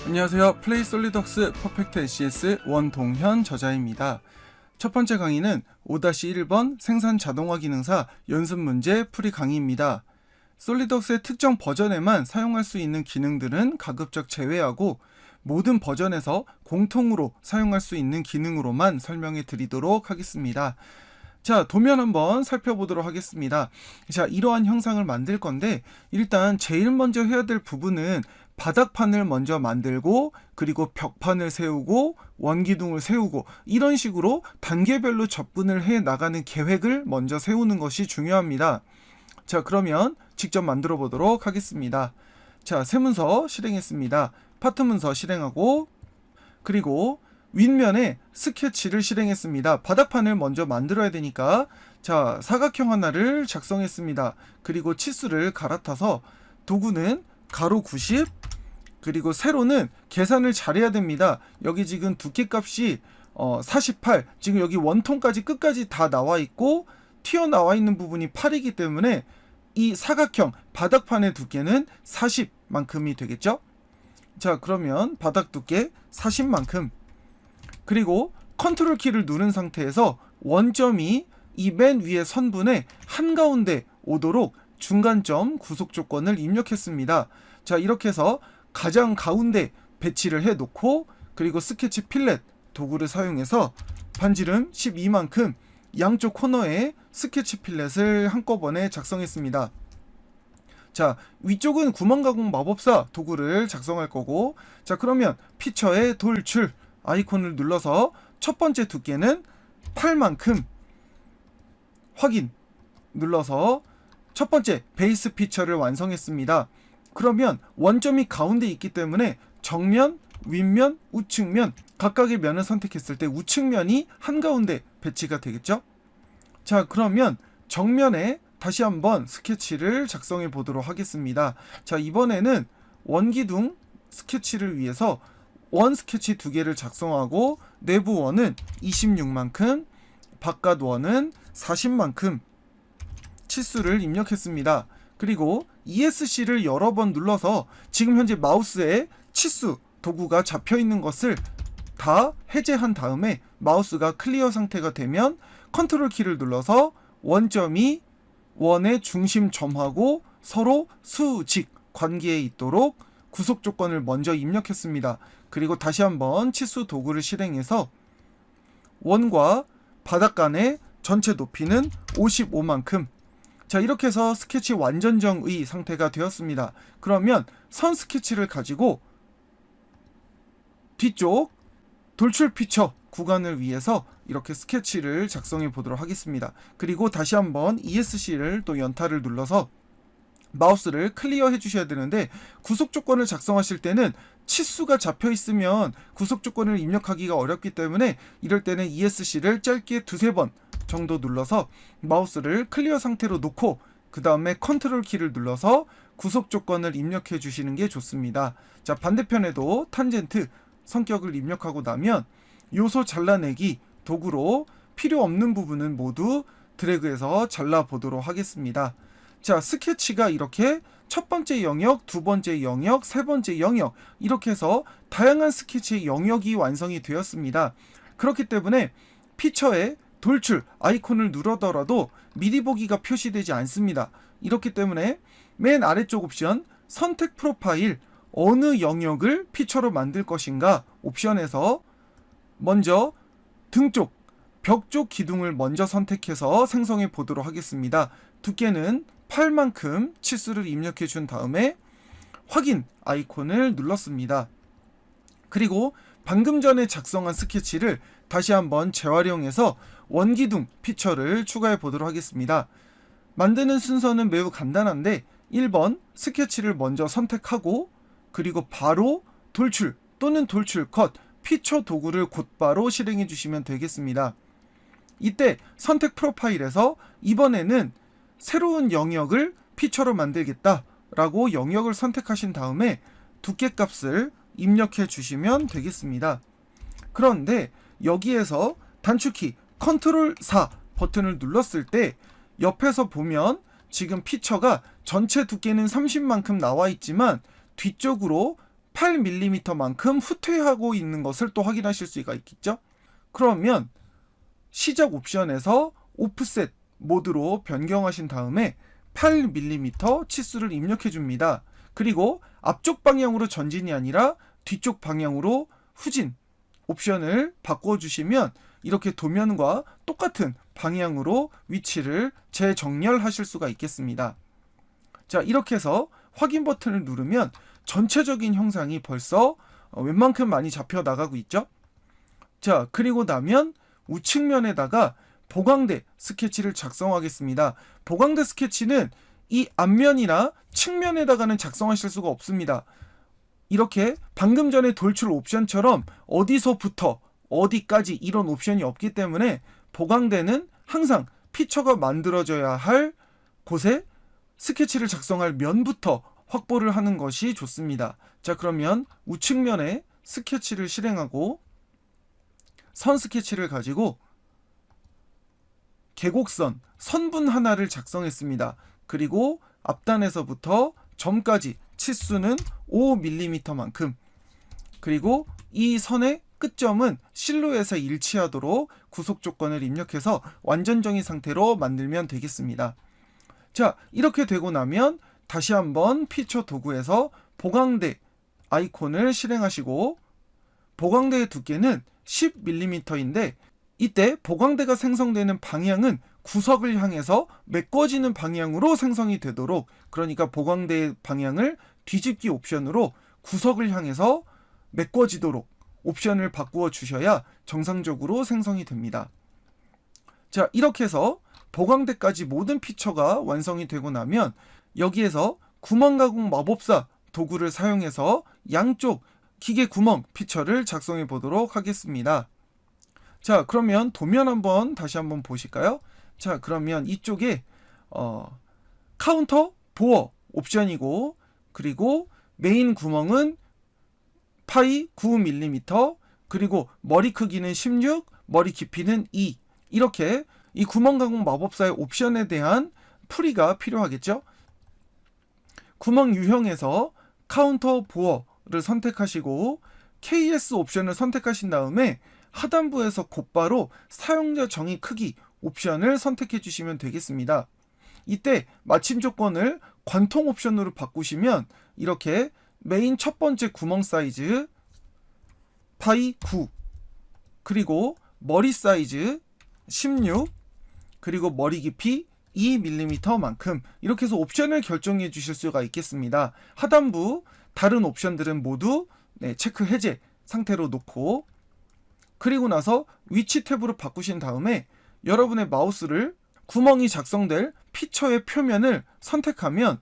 안녕하세요. 플레이 솔리덕스 퍼펙트 LCS 원동현 저자입니다. 첫 번째 강의는 5-1번 생산 자동화 기능사 연습 문제 풀이 강의입니다. 솔리덕스의 특정 버전에만 사용할 수 있는 기능들은 가급적 제외하고 모든 버전에서 공통으로 사용할 수 있는 기능으로만 설명해 드리도록 하겠습니다. 자, 도면 한번 살펴보도록 하겠습니다. 자, 이러한 형상을 만들 건데 일단 제일 먼저 해야 될 부분은 바닥판을 먼저 만들고 그리고 벽판을 세우고 원기둥을 세우고 이런 식으로 단계별로 접근을 해 나가는 계획을 먼저 세우는 것이 중요합니다. 자, 그러면 직접 만들어 보도록 하겠습니다. 자, 새 문서 실행했습니다. 파트 문서 실행하고 그리고 윗면에 스케치를 실행했습니다. 바닥판을 먼저 만들어야 되니까 자, 사각형 하나를 작성했습니다. 그리고 치수를 갈아타서 도구는 가로 90 그리고 세로는 계산을 잘해야 됩니다. 여기 지금 두께값이 48 지금 여기 원통까지 끝까지 다 나와 있고 튀어나와 있는 부분이 8이기 때문에 이 사각형 바닥판의 두께는 40만큼이 되겠죠. 자, 그러면 바닥 두께 40만큼 그리고 컨트롤 키를 누른 상태에서 원점이 이 맨 위의 선분의 한가운데 오도록 중간점 구속 조건을 입력했습니다. 자, 이렇게 해서 가장 가운데 배치를 해 놓고 그리고 스케치 필렛 도구를 사용해서 반지름 12만큼 양쪽 코너에 스케치 필렛을 한꺼번에 작성했습니다. 자, 위쪽은 구멍 가공 마법사 도구를 작성할 거고 자, 그러면 피처의 돌출 아이콘을 눌러서 첫 번째 두께는 8만큼 확인 눌러서 첫 번째 베이스 피처를 완성했습니다. 그러면 원점이 가운데 있기 때문에 정면, 윗면, 우측면 각각의 면을 선택했을 때 우측면이 한가운데 배치가 되겠죠? 자, 그러면 정면에 다시 한번 스케치를 작성해 보도록 하겠습니다. 자, 이번에는 원기둥 스케치를 위해서 원 스케치 두 개를 작성하고 내부 원은 26만큼 바깥 원은 40만큼 치수를 입력했습니다. 그리고 ESC를 여러 번 눌러서 지금 현재 마우스에 치수 도구가 잡혀 있는 것을 다 해제한 다음에 마우스가 클리어 상태가 되면 컨트롤 키를 눌러서 원점이 원의 중심 점하고 서로 수직 관계에 있도록 구속 조건을 먼저 입력했습니다. 그리고 다시 한번 치수 도구를 실행해서 원과 바닥 간의 전체 높이는 55만큼 자, 이렇게 해서 스케치 완전정의 상태가 되었습니다. 그러면 선 스케치를 가지고 뒤쪽 돌출 피처 구간을 위해서 이렇게 스케치를 작성해 보도록 하겠습니다. 그리고 다시 한번 ESC를 또 연타를 눌러서 마우스를 클리어 해주셔야 되는데 구속 조건을 작성하실 때는 치수가 잡혀 있으면 구속 조건을 입력하기가 어렵기 때문에 이럴 때는 ESC를 짧게 두세 번 정도 눌러서 마우스를 클리어 상태로 놓고 그 다음에 컨트롤 키를 눌러서 구속 조건을 입력해 주시는 게 좋습니다. 자, 반대편에도 탄젠트 성격을 입력하고 나면 요소 잘라내기 도구로 필요 없는 부분은 모두 드래그해서 잘라 보도록 하겠습니다. 자, 스케치가 이렇게 첫 번째 영역, 두 번째 영역, 세 번째 영역 이렇게 해서 다양한 스케치의 영역이 완성이 되었습니다. 그렇기 때문에 피처에 돌출 아이콘을 누르더라도 미리 보기가 표시되지 않습니다. 이렇기 때문에 맨 아래쪽 옵션 선택 프로파일 어느 영역을 피처로 만들 것인가 옵션에서 먼저 등 쪽, 벽 쪽 기둥을 먼저 선택해서 생성해 보도록 하겠습니다. 두께는 8만큼 치수를 입력해 준 다음에 확인 아이콘을 눌렀습니다. 그리고 방금 전에 작성한 스케치를 다시 한번 재활용해서 원기둥 피처를 추가해 보도록 하겠습니다. 만드는 순서는 매우 간단한데 1번 스케치를 먼저 선택하고 그리고 바로 돌출 또는 돌출 컷 피처 도구를 곧바로 실행해 주시면 되겠습니다. 이때 선택 프로파일에서 이번에는 새로운 영역을 피처로 만들겠다 라고 영역을 선택하신 다음에 두께값을 입력해 주시면 되겠습니다. 그런데 여기에서 단축키 컨트롤 4 버튼을 눌렀을 때 옆에서 보면 지금 피처가 전체 두께는 30만큼 나와 있지만 뒤쪽으로 8mm만큼 후퇴하고 있는 것을 또 확인하실 수가 있겠죠. 그러면 시작 옵션에서 오프셋 모드로 변경하신 다음에 8mm 치수를 입력해 줍니다. 그리고 앞쪽 방향으로 전진이 아니라 뒤쪽 방향으로 후진 옵션을 바꿔주시면 이렇게 도면과 똑같은 방향으로 위치를 재정렬하실 수가 있겠습니다. 자, 이렇게 해서 확인 버튼을 누르면 전체적인 형상이 벌써 웬만큼 많이 잡혀 나가고 있죠. 자, 그리고 나면 우측면에다가 보강대 스케치를 작성하겠습니다. 보강대 스케치는 이 앞면이나 측면에다가는 작성하실 수가 없습니다. 이렇게 방금 전에 돌출 옵션처럼 어디서부터 어디까지 이런 옵션이 없기 때문에 보강대는 항상 피처가 만들어져야 할 곳에 스케치를 작성할 면부터 확보를 하는 것이 좋습니다. 자, 그러면 우측면에 스케치를 실행하고 선 스케치를 가지고 계곡선 선분 하나를 작성했습니다. 그리고 앞단에서부터 점까지 치수는 5mm만큼, 그리고 이 선의 끝점은 실루엣에 일치하도록 구속 조건을 입력해서 완전 정의 상태로 만들면 되겠습니다. 자, 이렇게 되고 나면 다시 한번 피처 도구에서 보강대 아이콘을 실행하시고 보강대의 두께는 10mm인데 이때 보강대가 생성되는 방향은 구석을 향해서 메꿔지는 방향으로 생성이 되도록, 그러니까 보강대의 방향을 뒤집기 옵션으로 구석을 향해서 메꿔지도록 옵션을 바꾸어 주셔야 정상적으로 생성이 됩니다. 자, 이렇게 해서 보강대까지 모든 피처가 완성이 되고 나면 여기에서 구멍가공 마법사 도구를 사용해서 양쪽 기계 구멍 피처를 작성해 보도록 하겠습니다. 자, 그러면 도면 한번 다시 한번 보실까요? 자, 그러면 이쪽에 카운터 보어 옵션이고, 그리고 메인 구멍은 파이 9mm, 그리고 머리 크기는 16, 머리 깊이는 2, 이렇게 이 구멍 가공 마법사의 옵션에 대한 풀이가 필요하겠죠. 구멍 유형에서 카운터 보어를 선택하시고 KS 옵션을 선택하신 다음에 하단부에서 곧바로 사용자 정의 크기 옵션을 선택해 주시면 되겠습니다. 이때 마침 조건을 관통 옵션으로 바꾸시면 이렇게 메인 첫 번째 구멍 사이즈 파이 9, 그리고 머리 사이즈 16, 그리고 머리 깊이 2mm만큼 이렇게 해서 옵션을 결정해 주실 수가 있겠습니다. 하단부 다른 옵션들은 모두 체크 해제 상태로 놓고, 그리고 나서 위치 탭으로 바꾸신 다음에 여러분의 마우스를 구멍이 작성될 피처의 표면을 선택하면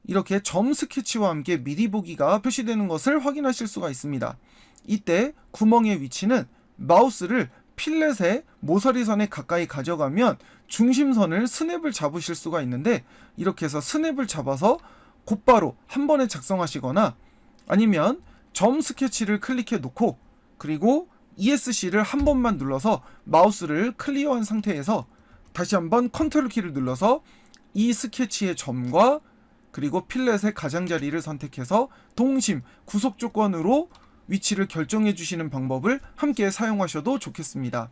이렇게 점 스케치와 함께 미리 보기가 표시되는 것을 확인하실 수가 있습니다. 이때 구멍의 위치는 마우스를 필렛의 모서리선에 가까이 가져가면 중심선을 스냅을 잡으실 수가 있는데, 이렇게 해서 스냅을 잡아서 곧바로 한 번에 작성하시거나 아니면 점 스케치를 클릭해 놓고 그리고 ESC를 한 번만 눌러서 마우스를 클리어한 상태에서 다시 한번 컨트롤 키를 눌러서 이 스케치의 점과 그리고 필렛의 가장자리를 선택해서 동심 구속 조건으로 위치를 결정해 주시는 방법을 함께 사용하셔도 좋겠습니다.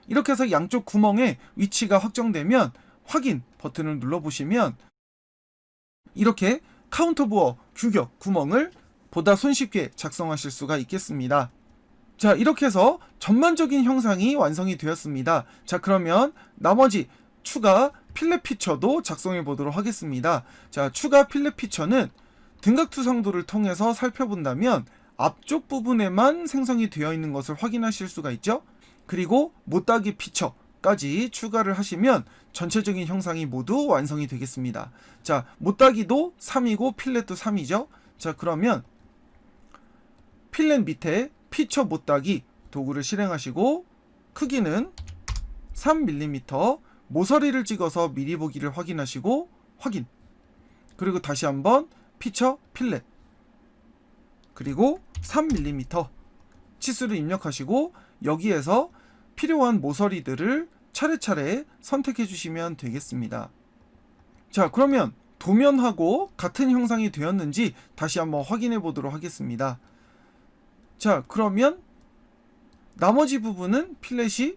이렇게 해서 양쪽 구멍의 위치가 확정되면 확인 버튼을 눌러보시면 이렇게 카운터보어 규격 구멍을 보다 손쉽게 작성하실 수가 있겠습니다. 자, 이렇게 해서 전반적인 형상이 완성이 되었습니다. 자, 그러면 나머지 추가 필렛 피처도 작성해 보도록 하겠습니다. 자, 추가 필렛 피처는 등각 투성도를 통해서 살펴본다면 앞쪽 부분에만 생성이 되어 있는 것을 확인하실 수가 있죠. 그리고 못따기 피처까지 추가를 하시면 전체적인 형상이 모두 완성이 되겠습니다. 자, 못따기도 3이고 필렛도 3이죠. 자, 그러면 필렛 밑에 피처 못따기 도구를 실행하시고 크기는 3mm, 모서리를 찍어서 미리 보기를 확인하시고 확인, 그리고 다시 한번 피처 필렛, 그리고 3mm 치수를 입력하시고 여기에서 필요한 모서리들을 차례차례 선택해 주시면 되겠습니다. 자, 그러면 도면하고 같은 형상이 되었는지 다시 한번 확인해 보도록 하겠습니다. 자, 그러면 나머지 부분은 필렛이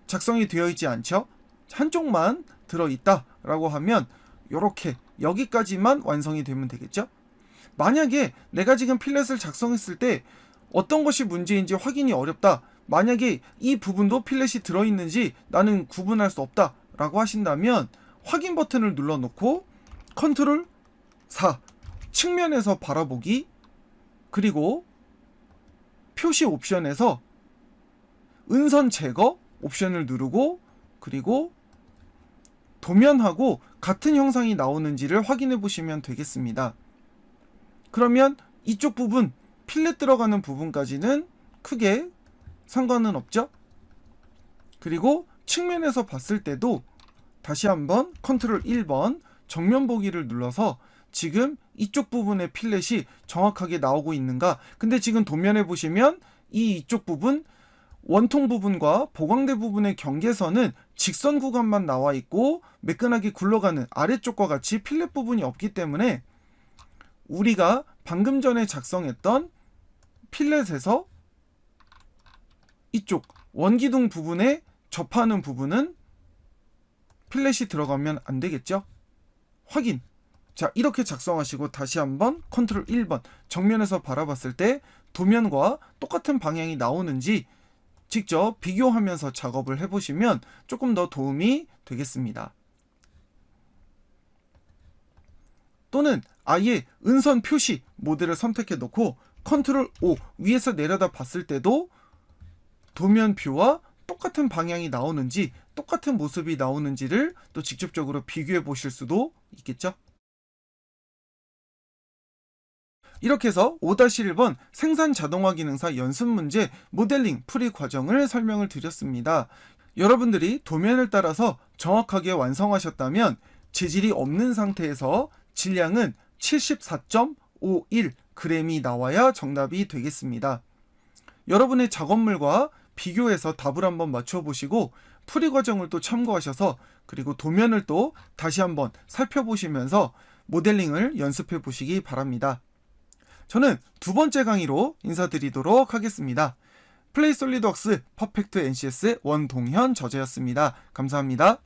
작성이 되어 있지 않죠? 한쪽만 들어있다 라고 하면 이렇게 여기까지만 완성이 되면 되겠죠? 만약에 내가 지금 필렛을 작성했을 때 어떤 것이 문제인지 확인이 어렵다, 만약에 이 부분도 필렛이 들어있는지 나는 구분할 수 없다 라고 하신다면 확인 버튼을 눌러놓고 컨트롤 4 측면에서 바라보기, 그리고 표시 옵션에서 은선 제거 옵션을 누르고, 그리고 도면하고 같은 형상이 나오는지를 확인해 보시면 되겠습니다. 그러면 이쪽 부분, 필렛 들어가는 부분까지는 크게 상관은 없죠? 그리고 측면에서 봤을 때도 다시 한번 컨트롤 1번 정면 보기를 눌러서 지금 이쪽 부분의 필렛이 정확하게 나오고 있는가. 근데 지금 도면에 보시면 이쪽 부분, 원통 부분과 보강대 부분의 경계선은 직선 구간만 나와 있고 매끈하게 굴러가는 아래쪽과 같이 필렛 부분이 없기 때문에 우리가 방금 전에 작성했던 필렛에서 이쪽 원기둥 부분에 접하는 부분은 필렛이 들어가면 안 되겠죠? 확인. 자, 이렇게 작성하시고 다시 한번 컨트롤 1번 정면에서 바라봤을 때 도면과 똑같은 방향이 나오는지 직접 비교하면서 작업을 해보시면 조금 더 도움이 되겠습니다. 또는 아예 은선 표시 모드를 선택해 놓고 컨트롤 5 위에서 내려다 봤을 때도 도면표와 똑같은 방향이 나오는지, 똑같은 모습이 나오는지를 또 직접적으로 비교해 보실 수도 있겠죠? 이렇게 해서 5-1번 생산 자동화 기능사 연습 문제 모델링 풀이 과정을 설명을 드렸습니다. 여러분들이 도면을 따라서 정확하게 완성하셨다면 재질이 없는 상태에서 질량은 74.51g이 나와야 정답이 되겠습니다. 여러분의 작업물과 비교해서 답을 한번 맞춰보시고 풀이 과정을 또 참고하셔서, 그리고 도면을 또 다시 한번 살펴보시면서 모델링을 연습해 보시기 바랍니다. 저는 두 번째 강의로 인사드리도록 하겠습니다. 플레이 솔리드웍스 퍼펙트 NCS 원동현 저자였습니다. 감사합니다.